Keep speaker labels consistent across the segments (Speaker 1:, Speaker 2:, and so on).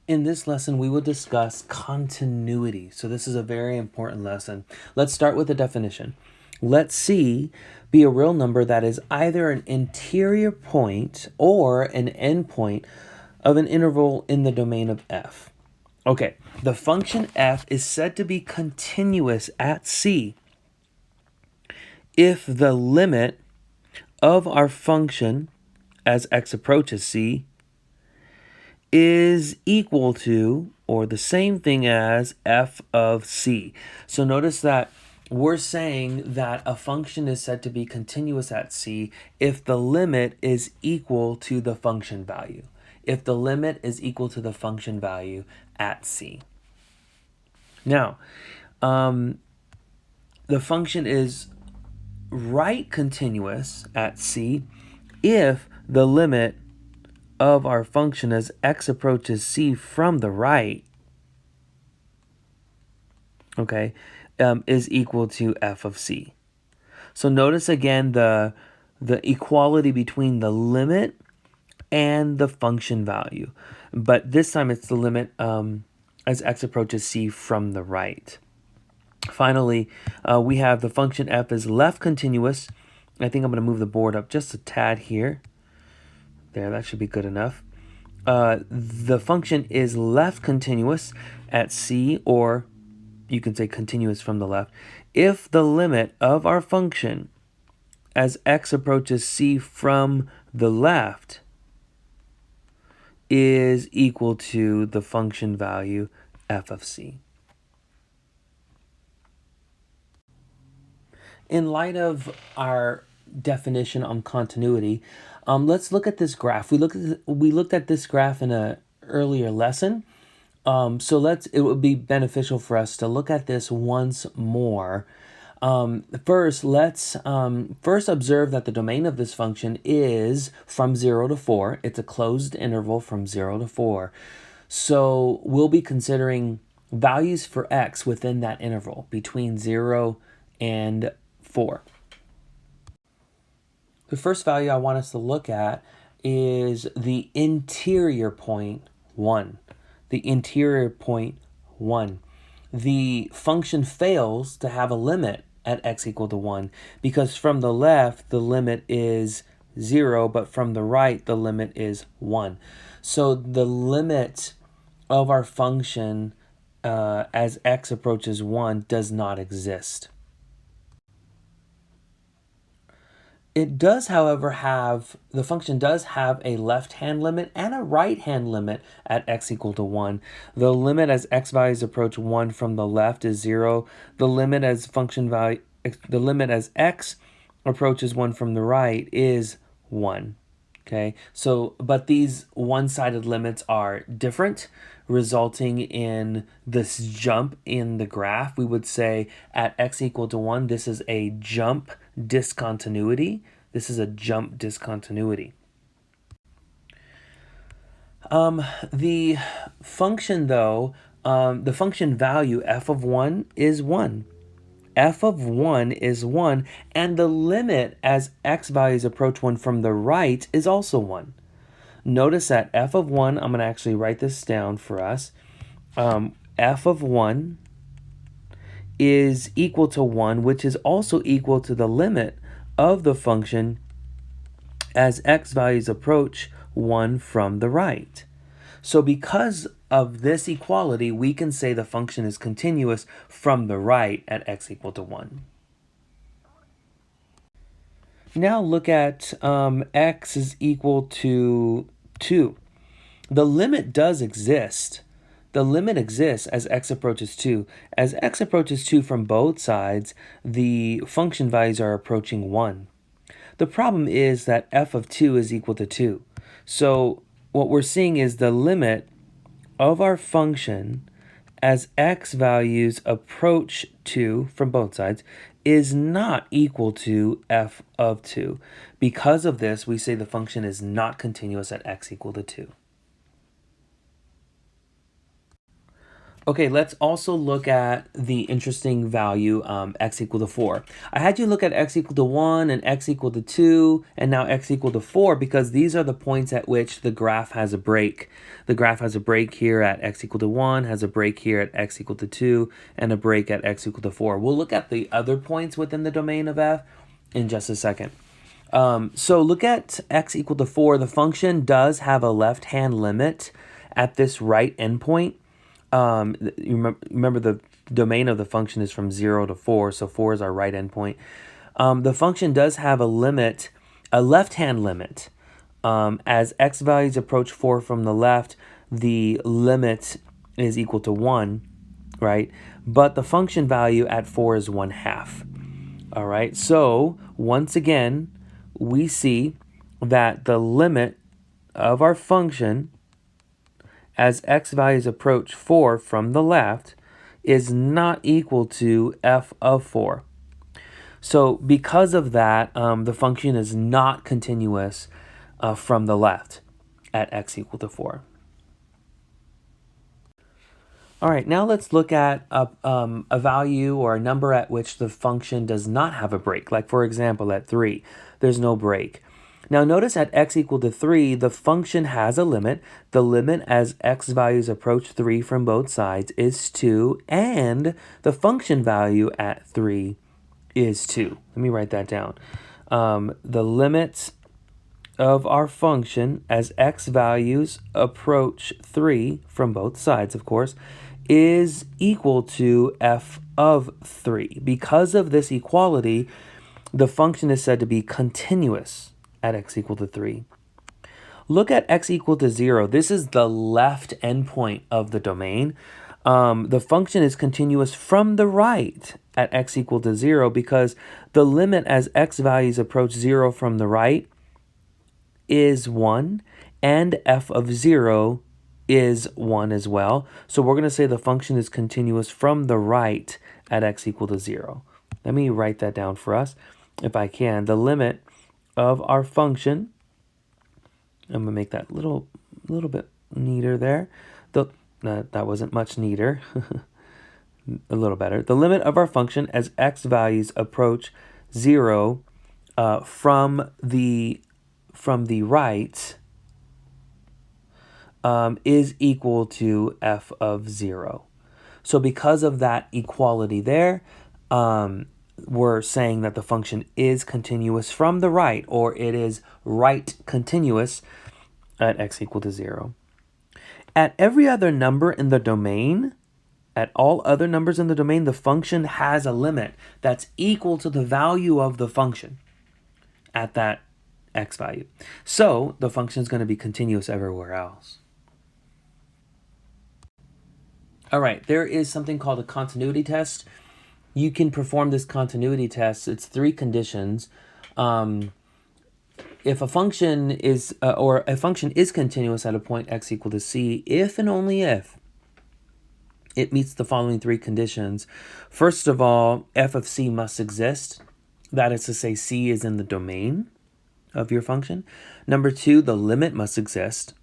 Speaker 1: In this lesson, we will discuss continuity. So this is a very important lesson. Let's start with the definition. Let C be a real number that is either an interior point or an endpoint of an interval in the domain of f. Okay, the function f is said to be continuous at C if the limit of our function as x approaches C is equal to or the same thing as f of c. So notice that we're saying that a function is said to be continuous at c if the limit is equal to the function value. If the limit is equal to the function value at c. Now, the function is right continuous at c if the limit of our function as x approaches c from the right, okay, is equal to f of c. So notice again the equality between the limit and the function value, but this time it's the limit as x approaches c from the right. Finally, we have the function f is left continuous. I think I'm going to move the board up just a tad here. There, that should be good enough. The function is left continuous at c, or you can say continuous from the left, if the limit of our function as x approaches c from the left is equal to the function value f of c. In light of our definition on continuity, let's look at this graph. We looked at this graph in an earlier lesson. So it would be beneficial for us to look at this once more. First, let's first observe that the domain of this function is from 0 to 4. It's a closed interval from 0 to 4. So we'll be considering values for x within that interval between 0 and 4. The first value I want us to look at is the interior point 1. The interior point 1. The function fails to have a limit at x equal to 1 because from the left the limit is 0, but from the right the limit is 1. So the limit of our function as x approaches 1 does not exist. It does, however, the function does have a left-hand limit and a right-hand limit at x equal to 1. The limit as x values approach 1 from the left is 0. The limit as x approaches 1 from the right is 1. Okay, so but these one-sided limits are different, resulting in this jump in the graph. We would say at x equal to 1, this is a jump discontinuity. This is a jump discontinuity. The function, though, the function value f of 1 is 1. F of 1 is 1, and the limit as x values approach 1 from the right is also 1. Notice that f of 1, I'm going to actually write this down for us. F of 1 is equal to 1, which is also equal to the limit of the function as x values approach 1 from the right. So because of this equality, we can say the function is continuous from the right at x equal to 1. Now look at x is equal to 2. The limit does exist. The limit exists as x approaches 2. As x approaches 2 from both sides, the function values are approaching 1. The problem is that f of 2 is equal to 2. So what we're seeing is the limit of our function as x values approach 2 from both sides is not equal to f of 2. Because of this, we say the function is not continuous at x equal to 2. Okay, let's also look at the interesting value x equal to 4. I had you look at x equal to 1 and x equal to 2 and now x equal to 4 because these are the points at which the graph has a break. The graph has a break here at x equal to 1, has a break here at x equal to 2, and a break at x equal to 4. We'll look at the other points within the domain of f in just a second. So look at x equal to 4. The function does have a left-hand limit at this right endpoint. You remember the domain of the function is from 0 to 4, so 4 is our right endpoint. The function does have a limit, a left-hand limit. As x values approach 4 from the left, the limit is equal to 1, right? But the function value at 4 is 1/2. All right, so once again, we see that the limit of our function as x values approach 4 from the left is not equal to f of 4. So because of that, the function is not continuous from the left at x equal to 4. All right, now let's look at a value or a number at which the function does not have a break. Like for example, at 3, there's no break. Now notice at x equal to 3, the function has a limit. The limit as x values approach 3 from both sides is 2, and the function value at 3 is 2. Let me write that down. The limit of our function as x values approach 3 from both sides, of course, is equal to f of 3. Because of this equality, the function is said to be continuous at x equal to 3. Look at x equal to 0. This is the left endpoint of the domain. The function is continuous from the right at x equal to 0 because the limit as x values approach 0 from the right is 1, and f of 0 is 1 as well. So we're going to say the function is continuous from the right at x equal to 0. Let me write that down for us if I can. The limit of our function, I'm going to make that little bit neater there. That wasn't much neater. A little better. The limit of our function as x values approach 0 from the right is equal to f of 0. So because of that equality there, we're saying that the function is continuous from the right, or it is right continuous at x equal to 0. At every other number in the domain, at all other numbers in the domain, the function has a limit that's equal to the value of the function at that x value. So the function is going to be continuous everywhere else. All right, there is something called a continuity test. You can perform this continuity test. It's 3 conditions. If a function is continuous at a point x equal to c, if and only if it meets the following 3 conditions. First of all, f of c must exist. That is to say, c is in the domain of your function. Number 2, the limit must exist.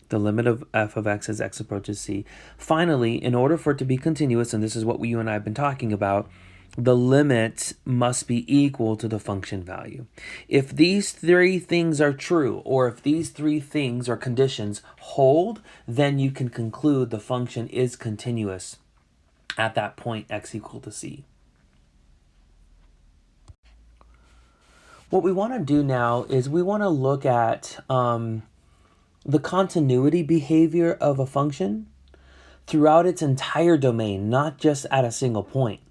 Speaker 1: The limit of f of x as x approaches c. Finally, in order for it to be continuous, and this is what you and I have been talking about, the limit must be equal to the function value. If these 3 things are true, or if these 3 things or conditions hold, then you can conclude the function is continuous at that point x equal to c. What we want to do now is we want to look at the continuity behavior of a function throughout its entire domain, not just at a single point.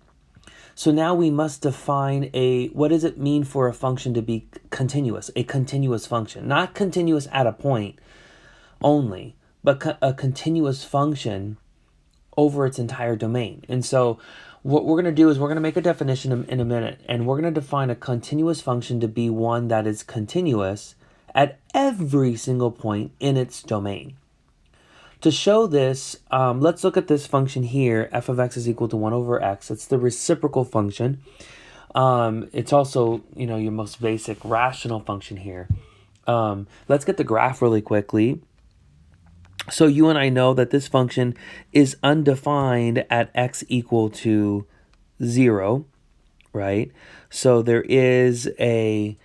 Speaker 1: So now we must define what does it mean for a function to be continuous, a continuous function, not continuous at a point only, but a continuous function over its entire domain. And so what we're going to do is we're going to make a definition in a minute, and we're going to define a continuous function to be one that is continuous at every single point in its domain. To show this, let's look at this function here, f of x is equal to 1 over x. It's the reciprocal function. It's also, your most basic rational function here. Let's get the graph really quickly. So you and I know that this function is undefined at x equal to 0, right? So there is a,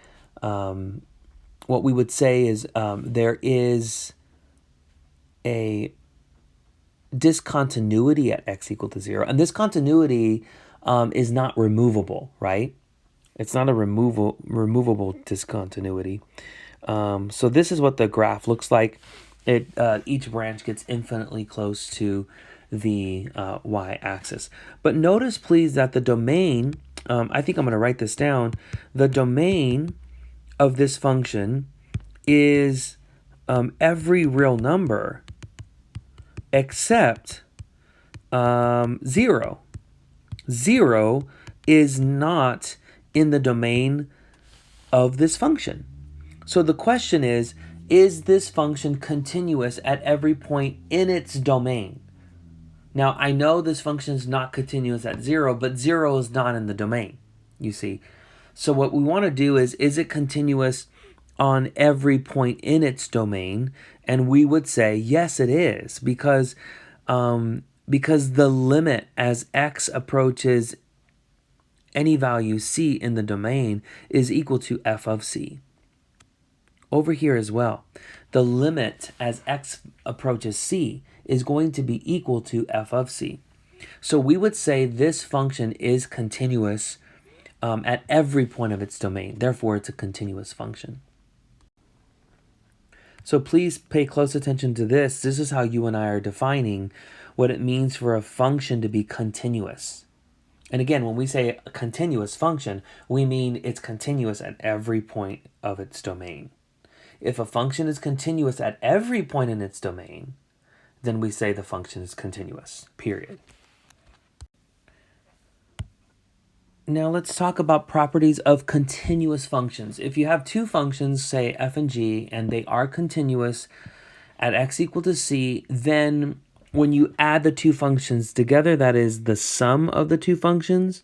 Speaker 1: what we would say is there is a discontinuity at x equal to 0. And this continuity is not removable, right? It's not a removable discontinuity. So this is what the graph looks like. Each branch gets infinitely close to the y-axis. But notice, please, that the domain, I think I'm going to write this down, the domain of this function is every real number except 0. 0 is not in the domain of this function. So the question is this function continuous at every point in its domain? Now, I know this function is not continuous at 0, but 0 is not in the domain, you see. So what we want to do is it continuous on every point in its domain? And we would say, yes, it is, because the limit as x approaches any value c in the domain is equal to f of c. Over here as well, the limit as x approaches c is going to be equal to f of c. So we would say this function is continuous at every point of its domain. Therefore, it's a continuous function. So please pay close attention to this. This is how you and I are defining what it means for a function to be continuous. And again, when we say a continuous function, we mean it's continuous at every point of its domain. If a function is continuous at every point in its domain, then we say the function is continuous, period. Now let's talk about properties of continuous functions. If you have two functions, say f and g, and they are continuous at x equal to c, then when you add the two functions together, that is the sum of the two functions,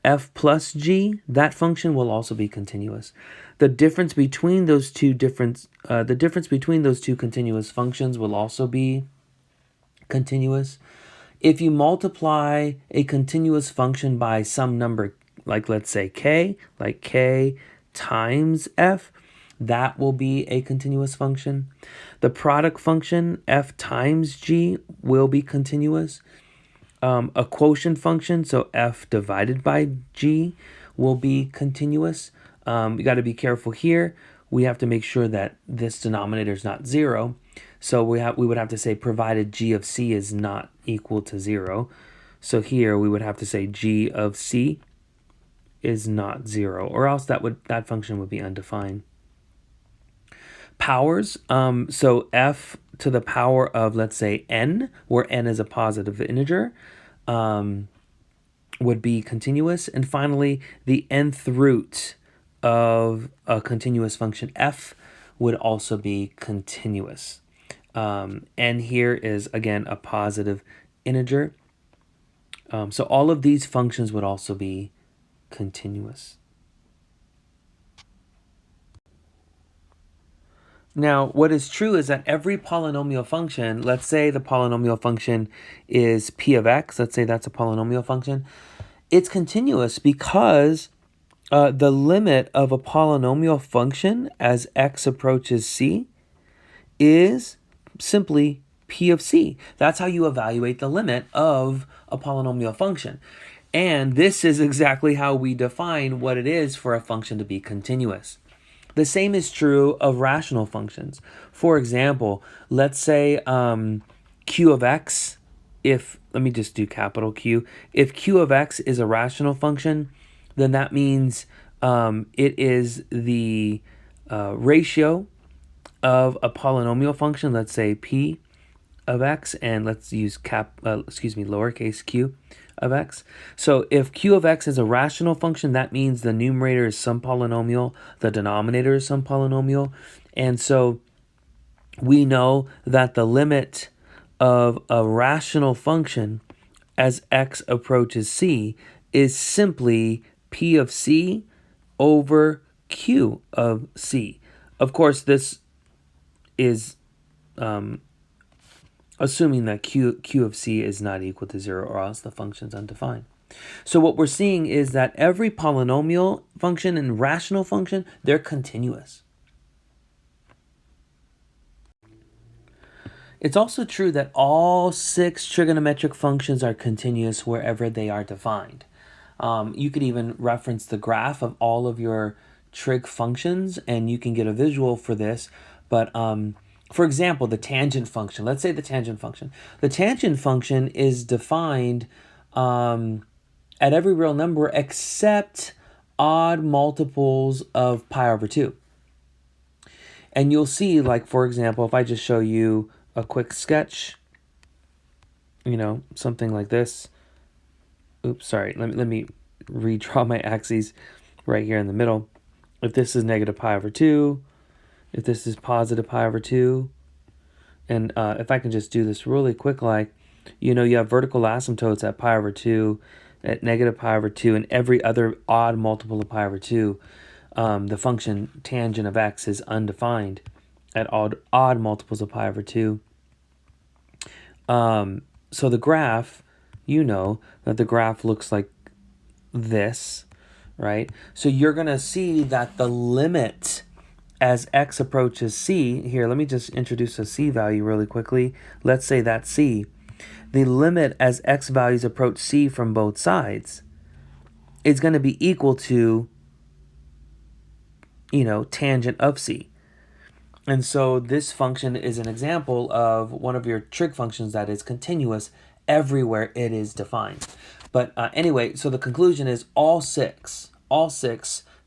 Speaker 1: f plus g, that function will also be continuous. The difference between those two continuous functions will also be continuous. If you multiply a continuous function by some number, like let's say k, like k times f, that will be a continuous function. The product function, f times g, will be continuous. A quotient function, so f divided by g, will be continuous. You got to be careful here. We have to make sure that this denominator is not 0. So we would have to say provided g of c is not equal to 0. So here we would have to say g of c is not 0, or else that function would be undefined. Powers, so f to the power of, let's say, n, where n is a positive integer, would be continuous. And finally, the nth root of a continuous function f would also be continuous. N here is, again, a positive integer. So all of these functions would also be continuous. Now, what is true is that every polynomial function, let's say the polynomial function is p of x, let's say that's a polynomial function, it's continuous because the limit of a polynomial function as x approaches c is simply p of c. That's how you evaluate the limit of a polynomial function. And this is exactly how we define what it is for a function to be continuous. The same is true of rational functions. For example, let's say q of x, let me just do capital Q. If q of x is a rational function, then that means it is the ratio of a polynomial function, let's say p of x, and let's use lowercase q of x. So if q of x is a rational function, that means the numerator is some polynomial, the denominator is some polynomial. And so we know that the limit of a rational function as x approaches c is simply p of c over q of c. Of course, this is assuming that q of c is not equal to 0, or else the function's undefined. So what we're seeing is that every polynomial function and rational function, they're continuous. It's also true that all 6 trigonometric functions are continuous wherever they are defined. You could even reference the graph of all of your trig functions, and you can get a visual for this. But for example, the tangent function. Let's say the tangent function. The tangent function is defined at every real number except odd multiples of pi over 2. And you'll see, like, for example, if I just show you a quick sketch, something like this. Oops, sorry. Let me redraw my axes right here in the middle. If this is negative pi over 2, if this is positive pi over 2, and if I can just do this really quick, like, you have vertical asymptotes at pi over 2, at negative pi over 2, and every other odd multiple of pi over 2, the function tangent of x is undefined at odd multiples of pi over 2. So the graph, that the graph looks like this, right? So you're going to see that the limit as x approaches c, here, let me just introduce a c value really quickly. Let's say that's c. The limit as x values approach c from both sides is going to be equal to, tangent of c. And so this function is an example of one of your trig functions that is continuous everywhere it is defined. But anyway, so the conclusion is all six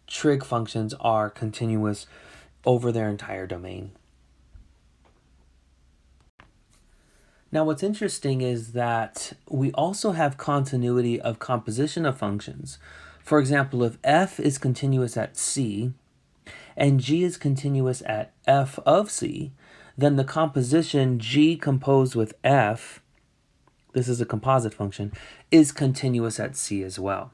Speaker 1: trig functions are continuous over their entire domain. Now what's interesting is that we also have continuity of composition of functions. For example, if f is continuous at c, and g is continuous at f of c, then the composition g composed with f, this is a composite function, is continuous at c as well.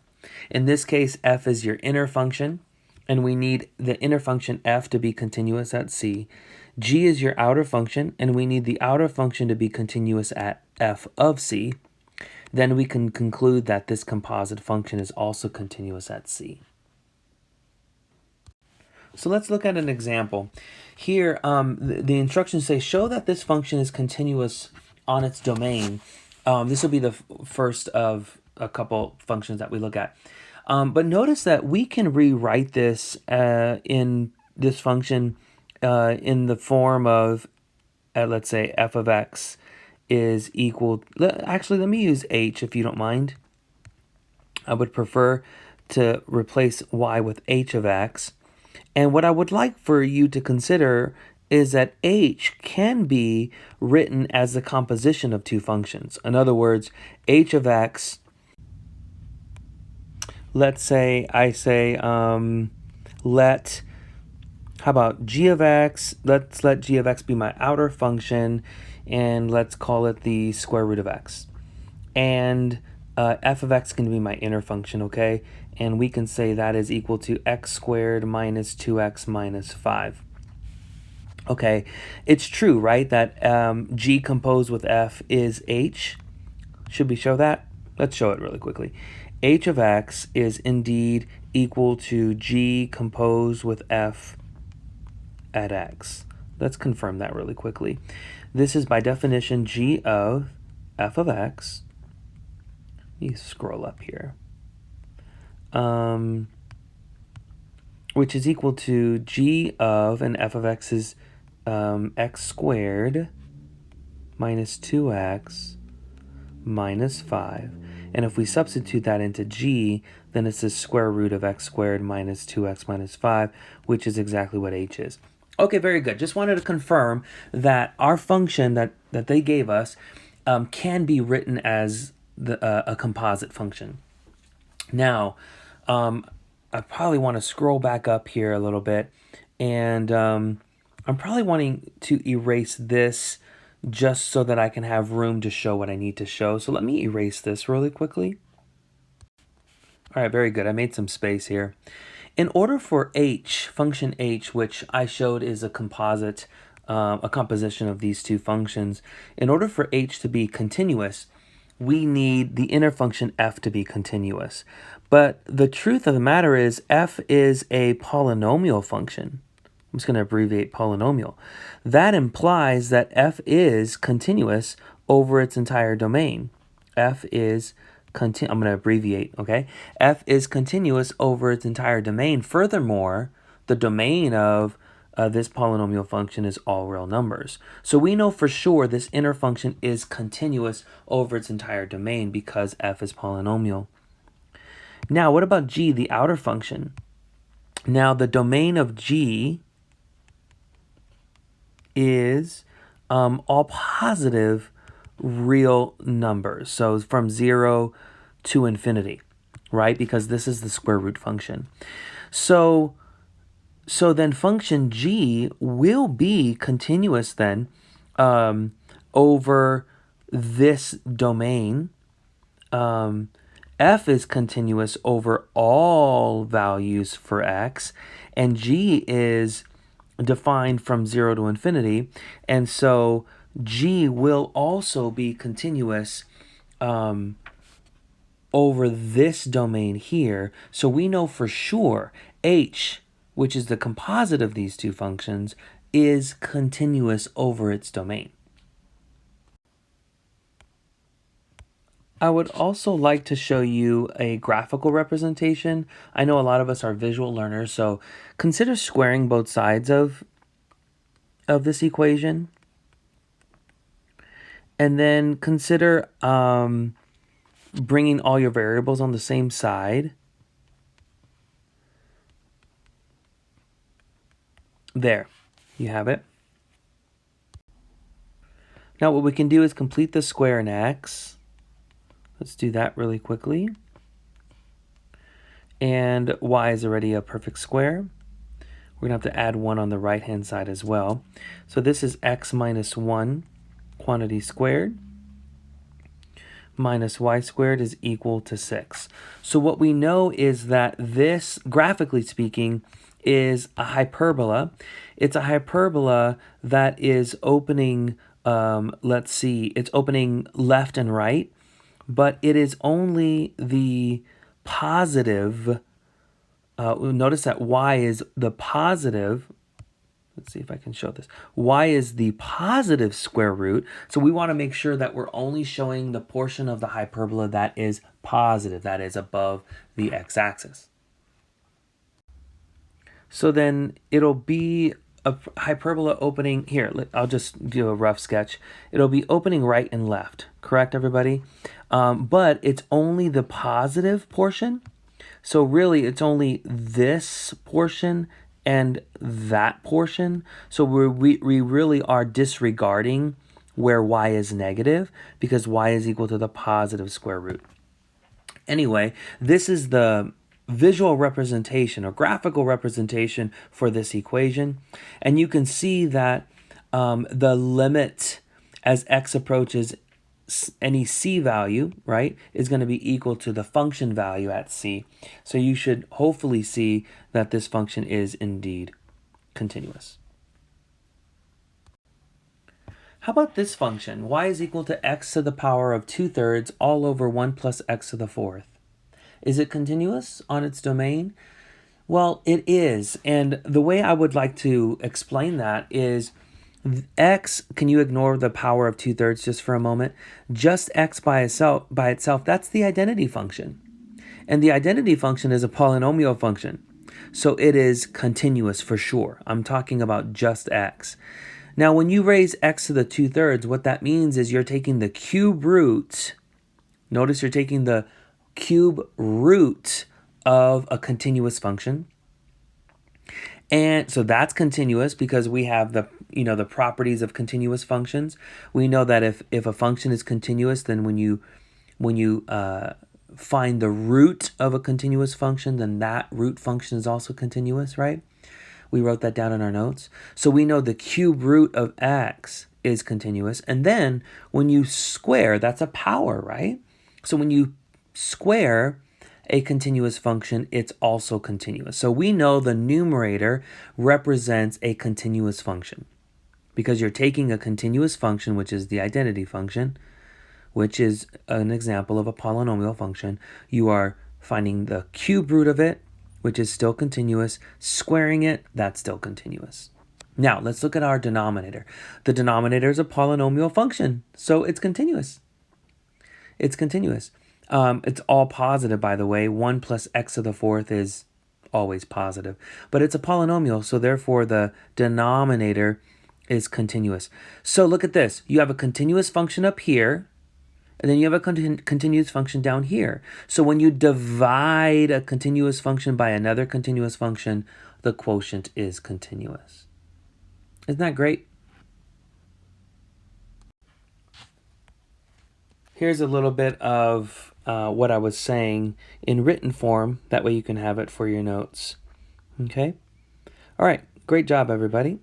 Speaker 1: In this case, f is your inner function, and we need the inner function f to be continuous at c. G is your outer function, and we need the outer function to be continuous at f of c. Then we can conclude that this composite function is also continuous at c. So let's look at an example. Here, the instructions say, show that this function is continuous on its domain. This will be the first of a couple functions that we look at. But notice that we can rewrite this in this function in the form of, let's say, f of x is equal... Actually, let me use h if you don't mind. I would prefer to replace y with h of x. And what I would like for you to consider is that h can be written as the composition of two functions. In other words, h of x, let's say how about g of x, let's let g of x be my outer function, and let's call it the square root of x. And f of x can be my inner function, okay? And we can say that is equal to x squared minus 2x minus 5. Okay, it's true, right, that g composed with f is h. Should we show that? Let's show it really quickly. H of x is indeed equal to g composed with f at x. Let's confirm that really quickly. This is by definition g of f of x. Let me scroll up here. Which is equal to g of, and f of x is x squared minus 2x minus 5. And if we substitute that into g, then it's the square root of x squared minus 2x minus 5, which is exactly what h is. Okay, very good. Just wanted to confirm that our function that they gave us can be written as a composite function. Now, I probably want to scroll back up here a little bit, and I'm probably wanting to erase this just so that I can have room to show what I need to show. So let me erase this really quickly. All right, very good. I made some space here. In order for h, function h, which I showed is a composite a composition of these two functions, in order for h to be continuous, we need the inner function f to be continuous. But the truth of the matter is f is a polynomial function. I'm just going to abbreviate polynomial. That implies that f is continuous over its entire domain. F is I'm going to abbreviate, okay? F is continuous over its entire domain. Furthermore, the domain of this polynomial function is all real numbers. So we know for sure this inner function is continuous over its entire domain because f is polynomial. Now, what about g, the outer function? Now, the domain of g is all positive real numbers. So from 0 to infinity, right? Because this is the square root function. So then function g will be continuous then over this domain. F is continuous over all values for x, and g is defined from 0 to infinity, and so g will also be continuous over this domain here. So we know for sure h, which is the composite of these two functions, is continuous over its domain. I would also like to show you a graphical representation. I know a lot of us are visual learners, so consider squaring both sides of this equation. And then consider bringing all your variables on the same side. There, you have it. Now what we can do is complete the square in x. Let's do that really quickly. And y is already a perfect square. We're going to have to add 1 on the right-hand side as well. So this is x minus 1 quantity squared minus y squared is equal to 6. So what we know is that this, graphically speaking, is a hyperbola. It's a hyperbola that is opening, let's see, it's opening left and right, but it is only the positive. Notice that y is the positive. Let's see if I can show this. Y is the positive square root. So we want to make sure that we're only showing the portion of the hyperbola that is positive, that is above the x-axis. So then it'll be a hyperbola opening here. I'll just do a rough sketch. It'll be opening right and left. Correct, everybody? But it's only the positive portion. So really, it's only this portion and that portion. So we really are disregarding where y is negative because y is equal to the positive square root. Anyway, this is the visual representation or graphical representation for this equation. And you can see that the limit as x approaches any c value, right, is going to be equal to the function value at c. So you should hopefully see that this function is indeed continuous. How about this function? Y is equal to x to the power of 2/3 all over 1 plus x to the 4th. Is it continuous on its domain? Well, it is. And the way I would like to explain that is x, can you ignore the power of 2/3 just for a moment? Just x by itself, that's the identity function. And the identity function is a polynomial function. So it is continuous for sure. I'm talking about just x. Now, when you raise x to the 2/3, what that means is you're taking the cube root. Notice you're taking the cube root of a continuous function. And so that's continuous because we have the properties of continuous functions. We know that if a function is continuous, then when you find the root of a continuous function, then that root function is also continuous, right? We wrote that down in our notes. So we know the cube root of x is continuous. And then when you square, that's a power, right? So when you square a continuous function, it's also continuous. So we know the numerator represents a continuous function. because you're taking a continuous function, which is the identity function, which is an example of a polynomial function. You are finding the cube root of it, which is still continuous, squaring it, that's still continuous. Now, let's look at our denominator. The denominator is a polynomial function, so it's continuous. It's continuous. It's all positive, by the way. 1 plus x to the fourth is always positive. But it's a polynomial, so therefore the denominator is continuous. So look at this. You have a continuous function up here, and then you have a continuous function down here. So when you divide a continuous function by another continuous function, the quotient is continuous. Isn't that great? Here's a little bit of what I was saying in written form. That way you can have it for your notes. Okay? All right. Great job, everybody.